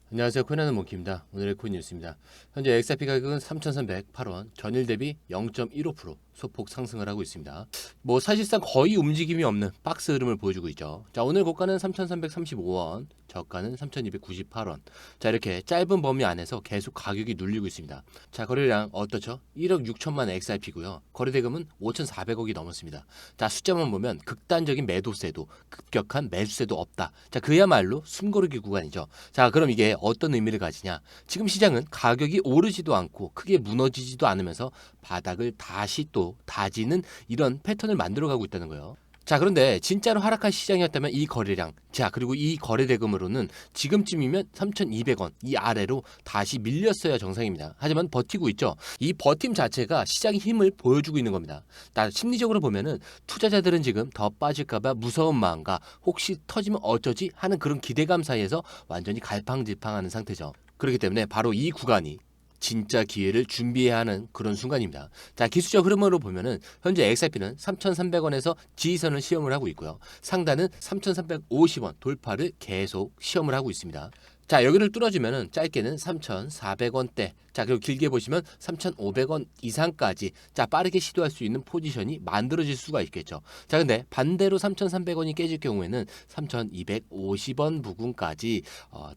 안녕하세요. 코인하는 몽키입니다. 오늘의 코인 뉴스입니다. 현재 XRP 가격은 3,308원, 전일 대비 0.15% 소폭 상승을 하고 있습니다. 사실상 거의 움직임이 없는 박스 흐름을 보여주고 있죠. 자, 오늘 고가는 3,335원, 저가는 3,298원. 자, 이렇게 짧은 범위 안에서 계속 가격이 눌리고 있습니다. 자, 거래량 어떻죠? 1억 6천만 XRP고요. 거래대금은 5,400억이 넘었습니다. 자, 숫자만 보면 극단적인 매도세도 급격한 매수세도 없다. 자, 그야말로 숨고르기 구간이죠. 자, 그럼 이게 어떤 의미를 가지냐? 지금 시장은 가격이 오르지도 않고 크게 무너지지도 않으면서 바닥을 다시 또 다지는 이런 패턴을 만들어가고 있다는 거예요. 자, 그런데 진짜로 하락한 시장이었다면 이 거래량, 자, 그리고 이 거래대금으로는 지금쯤이면 3,200원 이 아래로 다시 밀렸어야 정상입니다. 하지만 버티고 있죠. 이 버팀 자체가 시장의 힘을 보여주고 있는 겁니다. 심리적으로 보면은 투자자들은 지금 더 빠질까봐 무서운 마음과 혹시 터지면 어쩌지 하는 그런 기대감 사이에서 완전히 갈팡질팡하는 상태죠. 그렇기 때문에 바로 이 구간이 진짜 기회를 준비해야 하는 그런 순간입니다. 자, 기술적 흐름으로 보면은 현재 XRP는 3,300원에서 지지선을 시험을 하고 있고요. 상단은 3,350원 돌파를 계속 시험을 하고 있습니다. 자, 여기를 뚫어주면은 짧게는 3,400원대, 자, 그리고 길게 보시면 3,500원 이상까지 자, 빠르게 시도할 수 있는 포지션이 만들어질 수가 있겠죠. 자, 근데 반대로 3,300원이 깨질 경우에는 3,250원 부근까지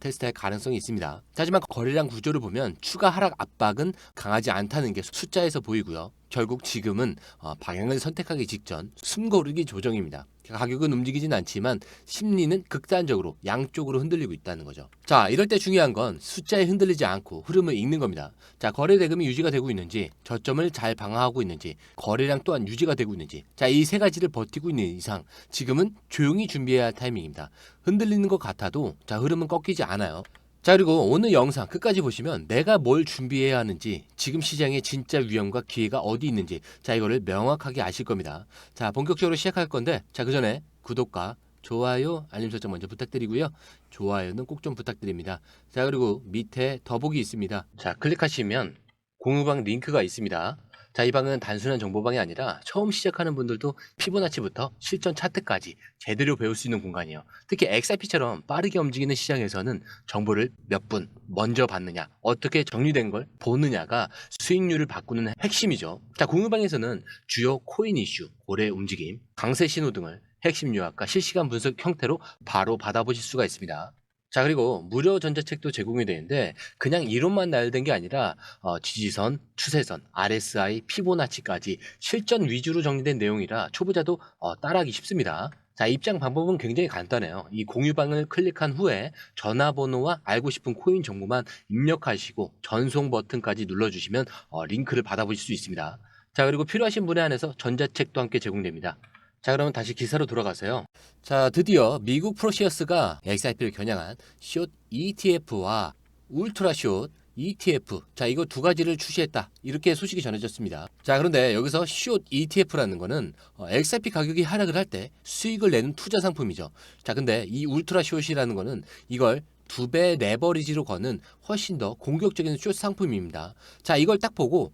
테스트할 가능성이 있습니다. 하지만 거래량 구조를 보면 추가 하락 압박은 강하지 않다는 게 숫자에서 보이고요. 결국 지금은 방향을 선택하기 직전 숨고르기 조정입니다. 가격은 움직이진 않지만 심리는 극단적으로 양쪽으로 흔들리고 있다는 거죠. 자, 이럴 때 중요한 건 숫자에 흔들리지 않고 흐름을 읽는 겁니다. 자, 거래 대금이 유지가 되고 있는지, 저점을 잘 방어하고 있는지, 거래량 또한 유지가 되고 있는지, 자, 이 세 가지를 버티고 있는 이상 지금은 조용히 준비해야 할 타이밍입니다. 흔들리는 것 같아도 자, 흐름은 꺾이지 않아요. 자, 그리고 오늘 영상 끝까지 보시면 내가 뭘 준비해야 하는지, 지금 시장의 진짜 위험과 기회가 어디 있는지, 자, 이거를 명확하게 아실 겁니다. 자, 본격적으로 시작할 건데, 자, 그 전에 구독과 좋아요, 알림 설정 먼저 부탁드리고요. 좋아요는 꼭 좀 부탁드립니다. 자, 그리고 밑에 더보기 있습니다. 자, 클릭하시면 공유방 링크가 있습니다. 자, 이 방은 단순한 정보방이 아니라 처음 시작하는 분들도 피보나치부터 실전 차트까지 제대로 배울 수 있는 공간이에요. 특히 XRP처럼 빠르게 움직이는 시장에서는 정보를 몇 분 먼저 받느냐, 어떻게 정리된 걸 보느냐가 수익률을 바꾸는 핵심이죠. 자, 공유방에서는 주요 코인 이슈, 고래 움직임, 강세 신호 등을 핵심 요약과 실시간 분석 형태로 바로 받아보실 수가 있습니다. 자, 그리고 무료 전자책도 제공이 되는데 그냥 이론만 나열된 게 아니라 지지선, 추세선, RSI, 피보나치까지 실전 위주로 정리된 내용이라 초보자도 따라하기 쉽습니다. 자, 입장 방법은 굉장히 간단해요. 이 공유방을 클릭한 후에 전화번호와 알고 싶은 코인 정보만 입력하시고 전송 버튼까지 눌러주시면 링크를 받아보실 수 있습니다. 자, 그리고 필요하신 분에 한해서 전자책도 함께 제공됩니다. 자, 그러면 다시 기사로 돌아가세요. 자, 드디어 미국 프로시어스가 XRP를 겨냥한 숏 ETF와 울트라 숏 ETF, 자, 이거 두 가지를 출시했다, 이렇게 소식이 전해졌습니다. 자, 그런데 여기서 숏 ETF라는 거는 XRP 가격이 하락을 할 때 수익을 내는 투자 상품이죠. 자, 근데 이 울트라 숏이라는 거는 이걸 2배 레버리지로 거는 훨씬 더 공격적인 숏 상품입니다. 자, 이걸 딱 보고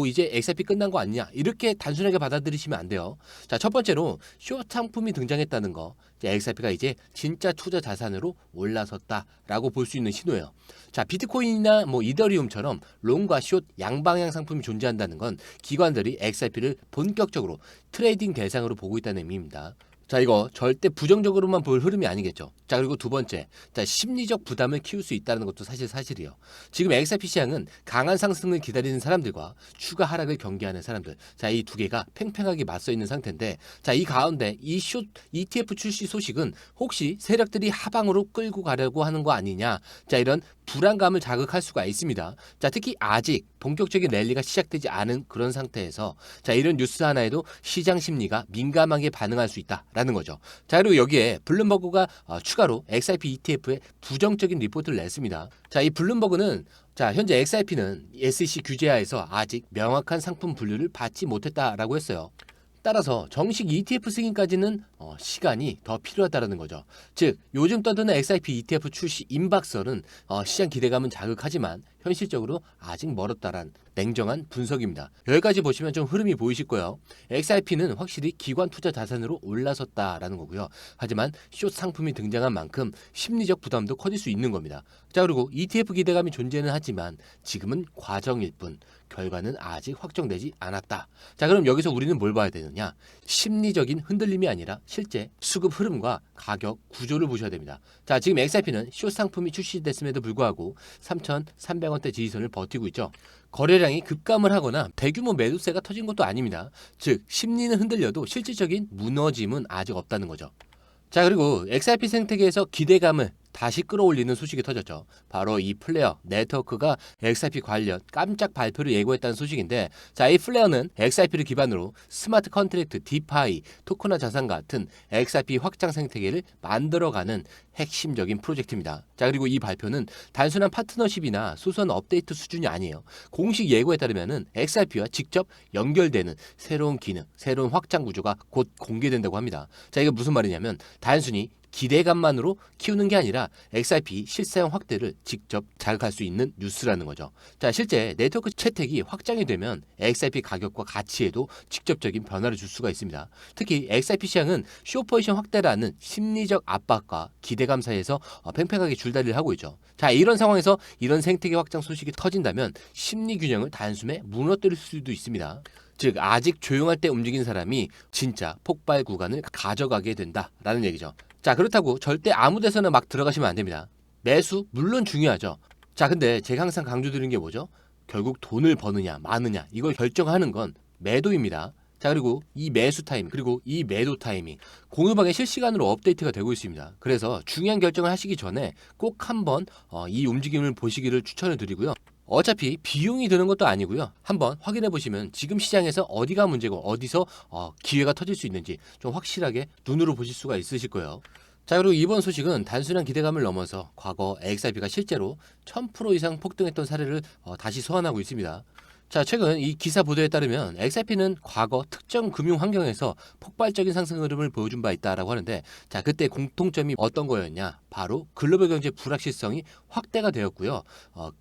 이제 XRP 끝난 거 아니냐, 이렇게 단순하게 받아들이시면 안 돼요. 자, 첫 번째로 숏 상품이 등장했다는 거, XRP가 이제 진짜 투자 자산으로 올라섰다라고 볼 수 있는 신호예요. 자, 비트코인이나 이더리움처럼 롱과 숏 양방향 상품이 존재한다는 건 기관들이 XRP를 본격적으로 트레이딩 대상으로 보고 있다는 의미입니다. 자, 이거 절대 부정적으로만 볼 흐름이 아니겠죠. 자, 그리고 두 번째, 자, 심리적 부담을 키울 수 있다는 것도 사실이에요. 지금 XRP 시장은 강한 상승을 기다리는 사람들과 추가 하락을 경계하는 사람들, 자, 이 두 개가 팽팽하게 맞서 있는 상태인데, 자, 이 가운데 이 숏 ETF 출시 소식은 혹시 세력들이 하방으로 끌고 가려고 하는 거 아니냐, 자, 이런 불안감을 자극할 수가 있습니다. 자, 특히 아직 본격적인 랠리가 시작되지 않은 그런 상태에서 자, 이런 뉴스 하나에도 시장 심리가 민감하게 반응할 수 있다라는 거죠. 자, 그리고 여기에 블룸버그가 추가로 XRP ETF에 부정적인 리포트를 냈습니다. 자, 이 블룸버그는 자, 현재 XRP는 SEC 규제하에서 아직 명확한 상품 분류를 받지 못했다라고 했어요. 따라서 정식 ETF 승인까지는 시간이 더 필요하다는 거죠. 즉, 요즘 떠드는 XRP ETF 출시 임박설은 시장 기대감은 자극하지만 현실적으로 아직 멀었다란 냉정한 분석입니다. 여기까지 보시면 좀 흐름이 보이실 거예요. XRP는 확실히 기관 투자 자산으로 올라섰다라는 거고요. 하지만 숏 상품이 등장한 만큼 심리적 부담도 커질 수 있는 겁니다. 자, 그리고 ETF 기대감이 존재는 하지만 지금은 과정일 뿐 결과는 아직 확정되지 않았다. 자, 그럼 여기서 우리는 뭘 봐야 되느냐? 심리적인 흔들림이 아니라 실제 수급 흐름과 가격 구조를 보셔야 됩니다. 자, 지금 XRP는 숏 상품이 출시됐음에도 불구하고 3,300원대 지지선을 버티고 있죠. 거래량이 급감을 하거나 대규모 매도세가 터진 것도 아닙니다. 즉 심리는 흔들려도 실질적인 무너짐은 아직 없다는 거죠. 자, 그리고 XRP 생태계에서 기대감을 다시 끌어올리는 소식이 터졌죠. 바로 이 플레어 네트워크가 XRP 관련 깜짝 발표를 예고했다는 소식인데, 자, 이 플레어는 XRP를 기반으로 스마트 컨트랙트, 디파이, 토크나 자산 같은 XRP 확장 생태계를 만들어가는 핵심적인 프로젝트입니다. 자, 그리고 이 발표는 단순한 파트너십이나 소소한 업데이트 수준이 아니에요. 공식 예고에 따르면은 XRP와 직접 연결되는 새로운 기능, 새로운 확장 구조가 곧 공개된다고 합니다. 자, 이게 무슨 말이냐면 단순히 기대감만으로 키우는 게 아니라 XRP 실사용 확대를 직접 자극할 수 있는 뉴스라는 거죠. 자, 실제 네트워크 채택이 확장이 되면 XRP 가격과 가치에도 직접적인 변화를 줄 수가 있습니다. 특히 XRP 시장은 숏 포지션 확대라는 심리적 압박과 기대감 사이에서 팽팽하게 줄다리를 하고 있죠. 자, 이런 상황에서 이런 생태계 확장 소식이 터진다면 심리 균형을 단숨에 무너뜨릴 수도 있습니다. 즉 아직 조용할 때 움직인 사람이 진짜 폭발 구간을 가져가게 된다라는 얘기죠. 자, 그렇다고 절대 아무 데서나 막 들어가시면 안 됩니다. 매수 물론 중요하죠. 자, 근데 제가 항상 강조드리는 게 뭐죠? 결국 돈을 버느냐 마느냐 이걸 결정하는 건 매도입니다. 자, 그리고 이 매수 타이밍 그리고 이 매도 타이밍 공유방에 실시간으로 업데이트가 되고 있습니다. 그래서 중요한 결정을 하시기 전에 꼭 한번 이 움직임을 보시기를 추천을 드리고요. 어차피 비용이 드는 것도 아니고요. 한번 확인해 보시면 지금 시장에서 어디가 문제고 어디서 기회가 터질 수 있는지 좀 확실하게 눈으로 보실 수가 있으실 거예요. 자, 그리고 이번 소식은 단순한 기대감을 넘어서 과거 XRP가 실제로 1000% 이상 폭등했던 사례를 다시 소환하고 있습니다. 자, 최근 이 기사 보도에 따르면 XRP는 과거 특정 금융 환경에서 폭발적인 상승 흐름을 보여준 바 있다라고 하는데, 자, 그때 공통점이 어떤 거였냐? 바로 글로벌 경제 불확실성이 확대가 되었고요.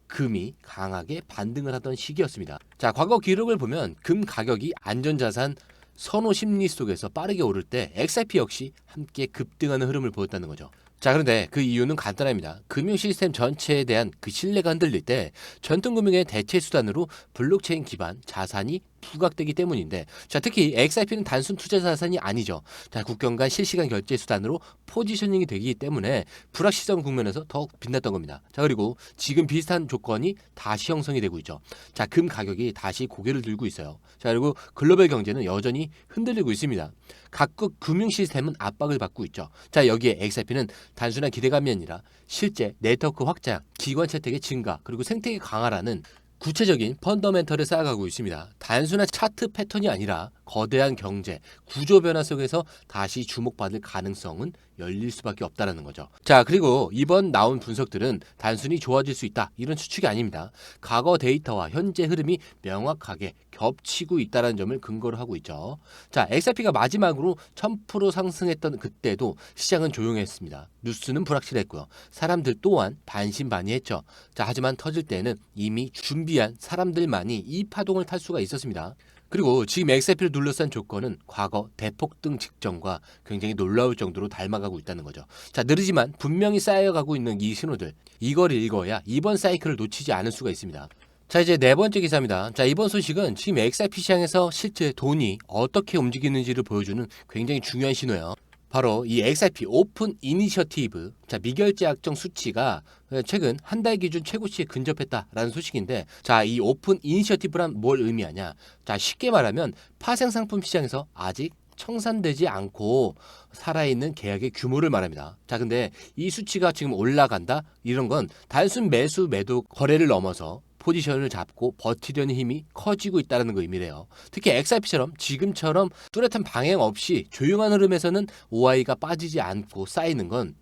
금이 강하게 반등을 하던 시기였습니다. 자, 과거 기록을 보면 금 가격이 안전자산 선호 심리 속에서 빠르게 오를 때 XRP 역시 함께 급등하는 흐름을 보였다는 거죠. 자, 그런데 그 이유는 간단합니다. 금융 시스템 전체에 대한 그 신뢰가 흔들릴 때 전통금융의 대체 수단으로 블록체인 기반 자산이 부각되기 때문인데, 자, 특히 XRP는 단순 투자 자산이 아니죠. 자, 국경 간 실시간 결제 수단으로 포지셔닝이 되기 때문에 불확실성 국면에서 더욱 빛났던 겁니다. 자, 그리고 지금 비슷한 조건이 다시 형성이 되고 있죠. 자, 금 가격이 다시 고개를 들고 있어요. 자, 그리고 글로벌 경제는 여전히 흔들리고 있습니다. 각국 금융 시스템은 압박을 받고 있죠. 자, 여기에 XRP는 단순한 기대감이 아니라 실제 네트워크 확장, 기관 채택의 증가, 그리고 생태계 강화라는 구체적인 펀더멘털을 쌓아가고 있습니다. 단순한 차트 패턴이 아니라 거대한 경제, 구조 변화 속에서 다시 주목받을 가능성은 열릴 수밖에 없다는 거죠. 자, 그리고 이번 나온 분석들은 단순히 좋아질 수 있다 이런 추측이 아닙니다. 과거 데이터와 현재 흐름이 명확하게 겹치고 있다는 점을 근거로 하고 있죠. 자, XRP가 마지막으로 1000% 상승했던 그때도 시장은 조용했습니다. 뉴스는 불확실했고요. 사람들 또한 반신반의했죠. 자, 하지만 터질 때는 이미 준비한 사람들만이 이 파동을 탈 수가 있었습니다. 그리고 지금 XRP를 둘러싼 조건은 과거 대폭등 직전과 굉장히 놀라울 정도로 닮아가고 있다는 거죠. 자, 느리지만 분명히 쌓여가고 있는 이 신호들, 이걸 읽어야 이번 사이클을 놓치지 않을 수가 있습니다. 자, 이제 네 번째 기사입니다. 자, 이번 소식은 지금 XRP 시장에서 실제 돈이 어떻게 움직이는지를 보여주는 굉장히 중요한 신호예요. 바로 이 XRP 오픈 이니셔티브, 자, 미결제 약정 수치가 최근 한 달 기준 최고치에 근접했다라는 소식인데, 자, 이 오픈 이니셔티브란 뭘 의미하냐? 자, 쉽게 말하면 파생 상품 시장에서 아직 청산되지 않고 살아있는 계약의 규모를 말합니다. 자, 근데 이 수치가 지금 올라간다? 이런 건 단순 매수 매도 거래를 넘어서 포지션을 잡고 버티려는 힘이 커지고 있다는 거 의미래요. 특히 XRP처럼 지금처럼 뚜렷한 방향 없이 조용한 흐름에서는 OI가 빠지지 않고 쌓이는 건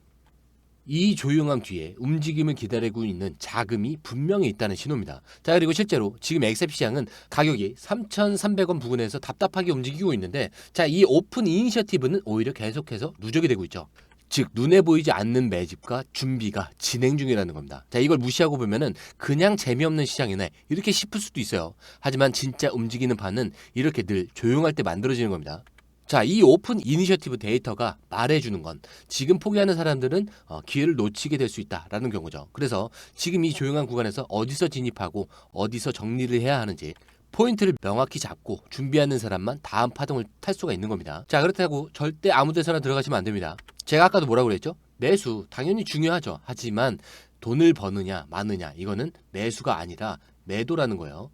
이 조용함 뒤에 움직임을 기다리고 있는 자금이 분명히 있다는 신호입니다. 자, 그리고 실제로 지금 XRP 시장은 가격이 3,300원 부근에서 답답하게 움직이고 있는데, 자, 이 오픈 이니셔티브는 오히려 계속해서 누적이 되고 있죠. 즉 눈에 보이지 않는 매집과 준비가 진행 중이라는 겁니다. 자, 이걸 무시하고 보면은 그냥 재미없는 시장이네 이렇게 싶을 수도 있어요. 하지만 진짜 움직이는 판은 이렇게 늘 조용할 때 만들어지는 겁니다. 자, 이 오픈 이니셔티브 데이터가 말해주는 건 지금 포기하는 사람들은 기회를 놓치게 될 수 있다라는 경우죠. 그래서 지금 이 조용한 구간에서 어디서 진입하고 어디서 정리를 해야 하는지 포인트를 명확히 잡고 준비하는 사람만 다음 파동을 탈 수가 있는 겁니다. 자, 그렇다고 절대 아무 데서나 들어가시면 안 됩니다. 제가 아까도 뭐라고 그랬죠? 매수 당연히 중요하죠. 하지만 돈을 버느냐 마느냐 이거는 매수가 아니라 매도라는 거예요.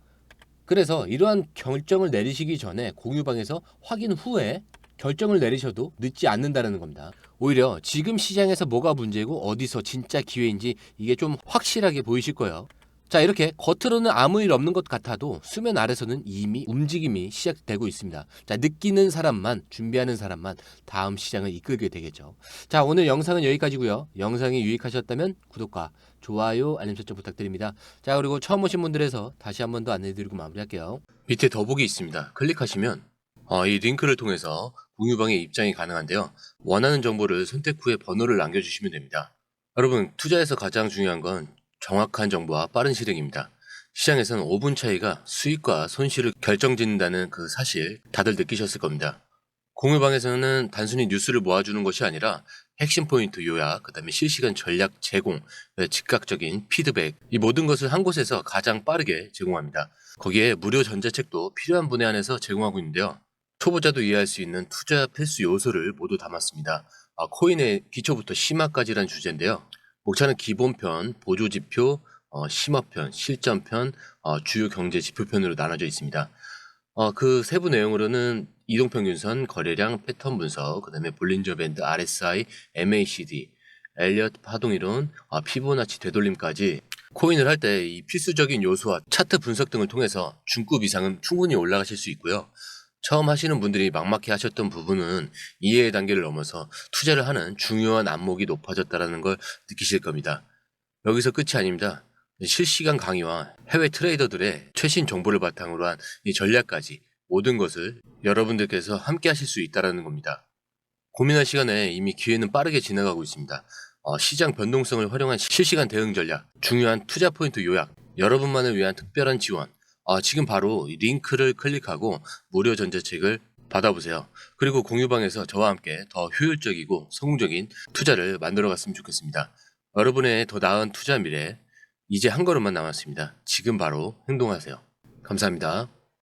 그래서 이러한 결정을 내리시기 전에 공유방에서 확인 후에 결정을 내리셔도 늦지 않는다는 겁니다. 오히려 지금 시장에서 뭐가 문제고 어디서 진짜 기회인지 이게 좀 확실하게 보이실 거예요. 자, 이렇게 겉으로는 아무 일 없는 것 같아도 수면 아래서는 이미 움직임이 시작되고 있습니다. 자, 느끼는 사람만, 준비하는 사람만 다음 시장을 이끌게 되겠죠. 자, 오늘 영상은 여기까지고요. 영상이 유익하셨다면 구독과 좋아요, 알림 설정 부탁드립니다. 자, 그리고 처음 오신 분들에서 다시 한 번 더 안내드리고 마무리할게요. 밑에 더보기 있습니다. 클릭하시면 이 링크를 통해서 공유방에 입장이 가능한데요. 원하는 정보를 선택 후에 번호를 남겨주시면 됩니다. 여러분, 투자에서 가장 중요한 건 정확한 정보와 빠른 실행입니다. 시장에서는 5분 차이가 수익과 손실을 결정짓는다는 그 사실 다들 느끼셨을 겁니다. 공유방에서는 단순히 뉴스를 모아주는 것이 아니라 핵심 포인트 요약, 그 다음에 실시간 전략 제공, 즉각적인 피드백, 이 모든 것을 한 곳에서 가장 빠르게 제공합니다. 거기에 무료 전자책도 필요한 분에 한해서 제공하고 있는데요. 초보자도 이해할 수 있는 투자 필수 요소를 모두 담았습니다. 코인의 기초부터 심화까지란 주제인데요. 목차는 기본편, 보조지표, 심화편, 실전편, 주요 경제 지표편으로 나눠져 있습니다. 그 세부 내용으로는 이동평균선, 거래량, 패턴 분석, 그 다음에 볼린저 밴드, RSI, MACD, 엘리엇 파동이론, 피보나치 되돌림까지 코인을 할 때 이 필수적인 요소와 차트 분석 등을 통해서 중급 이상은 충분히 올라가실 수 있고요. 처음 하시는 분들이 막막해 하셨던 부분은 이해의 단계를 넘어서 투자를 하는 중요한 안목이 높아졌다는 걸 느끼실 겁니다. 여기서 끝이 아닙니다. 실시간 강의와 해외 트레이더들의 최신 정보를 바탕으로 한 이 전략까지 모든 것을 여러분들께서 함께 하실 수 있다는 겁니다. 고민할 시간에 이미 기회는 빠르게 지나가고 있습니다. 시장 변동성을 활용한 실시간 대응 전략, 중요한 투자 포인트 요약, 여러분만을 위한 특별한 지원, 지금 바로 이 링크를 클릭하고 무료 전자책을 받아보세요. 그리고 공유방에서 저와 함께 더 효율적이고 성공적인 투자를 만들어 갔으면 좋겠습니다. 여러분의 더 나은 투자 미래, 이제 한 걸음만 남았습니다. 지금 바로 행동하세요. 감사합니다.